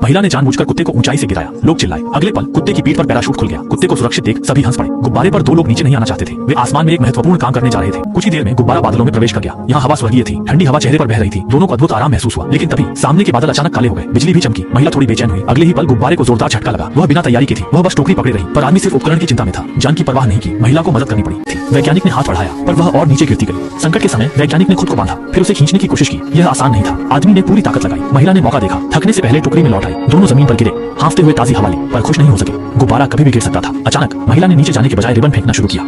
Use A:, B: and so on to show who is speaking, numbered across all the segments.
A: महिला ने जानबूझकर कुत्ते को ऊंचाई से गिराया। लोग चिल्लाए। अगले पल कुत्ते की पीठ पर पैराशूट खुल गया। कुत्ते को सुरक्षित देख सभी हंस पड़े। गुब्बारे पर दो लोग नीचे नहीं आना चाहते थे। वे आसमान में एक महत्वपूर्ण काम करने जा रहे थे। कुछ ही देर में गुब्बारा बादलों में प्रवेश कर गया। यहाँ हवा स्वर्गीय थी। ठंडी हवा चेहरे पर बह रही थी। दोनों को अद्भुत आराम महसूस हुआ। लेकिन तभी सामने के बादल अचानक काले हो गए। बिजली भी चमकी। महिला थोड़ी बेचैन हुई। अगले ही पल गुब्बारे को जोरदार झटका लगा। वह बिना तैयारी के थी। वह बस टोकरी पकड़े रही, पर आदमी सिर्फ उपकरण की चिंता में था। जान की परवाह नहीं की। महिला को मदद करनी पड़ी थी। वैज्ञानिक ने हाथ बढ़ाया, पर वह और नीचे गिरती गई। संकट के समय वैज्ञानिक ने खुद को बांधा, फिर उसे खींचने की कोशिश की। यह आसान नहीं था। आदमी ने पूरी ताकत लगाई। महिला ने मौका देखा। थकने से पहले टोकरी में लौट आई। दोनों जमीन पर गिरे, हांफते हुए ताजी हवा ली, पर खुश नहीं हो सके। गुब्बारा कभी भी गिर सकता था। अचानक महिला ने नीचे जाने के बजाय रिबन फेंकना शुरू किया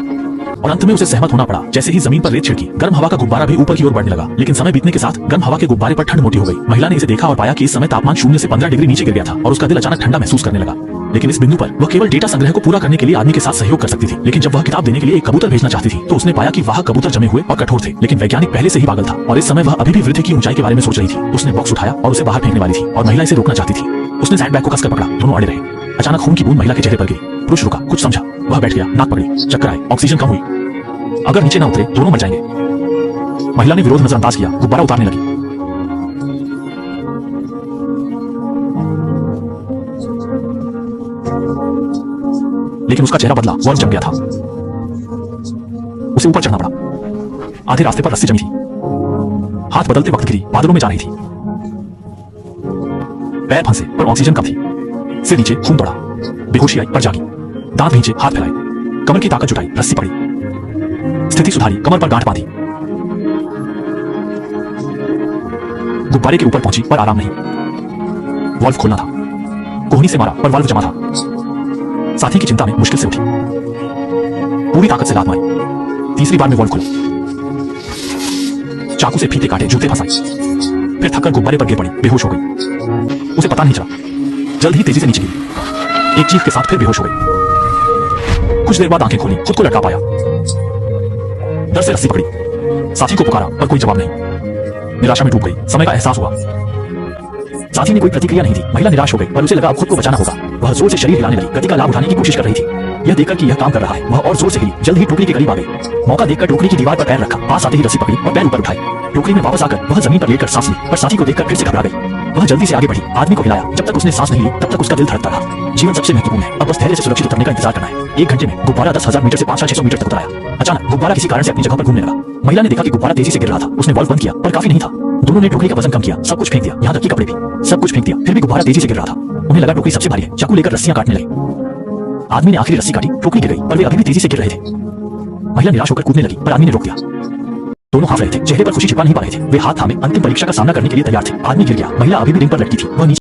A: और अंत में उसे सहमत होना पड़ा। जैसे ही जमीन पर रेत छिड़की, गर्म हवा का गुब्बारा भी ऊपर की ओर बढ़ने लगा। लेकिन समय बीतने के साथ गर्म हवा के गुब्बारे पर ठंड मोटी हो गई। महिला ने इसे देखा और पाया कि इस समय तापमान 0 से 15 डिग्री नीचे गिर गया था और उसका दिल अचानक ठंडा महसूस करने लगा। लेकिन इस बिंदु पर वह केवल डेटा संग्रह को पूरा करने के लिए आदमी के साथ सहयोग कर सकती थी। लेकिन जब वह किताब देने के लिए एक कबूतर भेजना चाहती थी, तो उसने पाया कि वह कबूतर जमे हुए और कठोर थे। लेकिन वैज्ञानिक पहले से ही पागल था और इस समय वह अभी भी वृद्धि की ऊंचाई के बारे में सोच रही थी। उसने बॉक्स उठाया और उसे बाहर फेंकने वाली थी और महिला इसे रोकना चाहती थी। उसने सैंडबैग को कसकर पकड़ा। दोनों अड़े रहे। अचानक खून की बूंद महिला के चेहरे पर गिरी। पुरुष रुका, कुछ समझा। वह बैठ गया, नाक पकड़ी, चक्कर आए, ऑक्सीजन कम हुई। अगर नीचे ना उतरे दोनों मर जाएंगे। महिला ने विरोध नजरअंदाज किया। गुब्बारा उतारने लगी। लेकिन उसका चेहरा बदला। वर्म जम गया था। उसे ऊपर चढ़ना पड़ा। आधे रास्ते पर रस्सी जमी थी। हाथ बदलते वक्त गिरी, बादलों में जा रही थी। पैर फंसे, पर ऑक्सीजन कम थी। सिर नीचे, खून दौड़ा। बेहोशी आई, पर जागी। दांत भींचे, हाथ फैलाए, कमर की ताकत जुटाई, रस्सी पड़ी। स्थिति सुधारी, कमर पर गांठ बांधी। गुब्बारे के ऊपर पहुंची, पर आराम नहीं। वाल्व खोलना था। कोहनी से मारा, पर वाल्व जमा था। साथी की चिंता में मुश्किल से उठी। पूरी ताकत से लात मारी। तीसरी बार में वाल्व खोला। चाकू से फीते काटे, जूते फंसाए। फिर थककर गुब्बारे पर गिर पड़ी, बेहोश हो गई। उसे पता नहीं चला। जल्द ही तेजी से नीचे गिरी। एक चीख के साथ फिर बेहोश हो गई। कुछ देर बाद आंखें खोली, खुद को लटका पाया। डर से रस्सी पकड़ी। साथी को पुकारा, पर कोई जवाब नहीं। निराशा में डूब गई। समय का एहसास हुआ। साथी ने कोई प्रतिक्रिया नहीं दी। महिला निराश हो गई, पर उसे लगा अब खुद को बचाना होगा। वह जोर से शरीर हिलाने लगी, गति का लाभ उठाने की कोशिश कर रही थी। यह देखकर कि यह काम कर रहा है, वह और जोर से हिली। जल्द ही टोकरी के करीब आ गई। मौका देखकर टोकरी की दीवार पर पैर रखा। पास आते ही रस्सी पकड़ी और पैर ऊपर उठाए। टोकरी में वापस आकर वह जमीन पर लेटकर सांस ली, पर साथी को देखकर फिर से घबरा गई। वह जल्दी से आगे बढ़ी। आदमी को हिलाया। जब तक उसने सांस नहीं ली, तब तक उसका दिल धड़कता रहा। जीवन सबसे महत्वपूर्ण है। अब बस धैर्य से सुरक्षित उतरने का इंतजार करना है। 1 घंटे में गुब्बारा 10,000 मीटर से 500-600 मीटर तक उतर आया। अचानक गुब्बारा किसी कारण से अपनी जगह पर घूमने लगा। महिला ने देखा कि गुब्बारा तेजी से गिर रहा था। उसने वाल्व बंद किया, पर काफी नहीं था। दोनों ने टोकरी का वजन कम किया। सब कुछ फेंक दिया, यहाँ तक कि कपड़े भी। सब कुछ फेंक दिया, फिर भी गुब्बारा तेजी से गिर रहा था। उन्हें लगा टोकरी सबसे भारी है। चाकू लेकर रस्सियां काटने लगे। आदमी ने आखिरी रस्सी काटी। टोकरी गिर गई, पर वे अभी भी तेजी से गिर रहे थे। महिला निराश होकर कूदने लगी, पर आदमी ने रोक दिया। दोनों हाफ रहे थे। चेहरे पर खुशी छिपा नहीं पा रहे थे। वे हाथ थामे अंतिम परीक्षा का सामना करने के लिए तैयार थे। आदमी गिर गया। महिला अभी भी रिंग पर लटकी थी। वह नीचे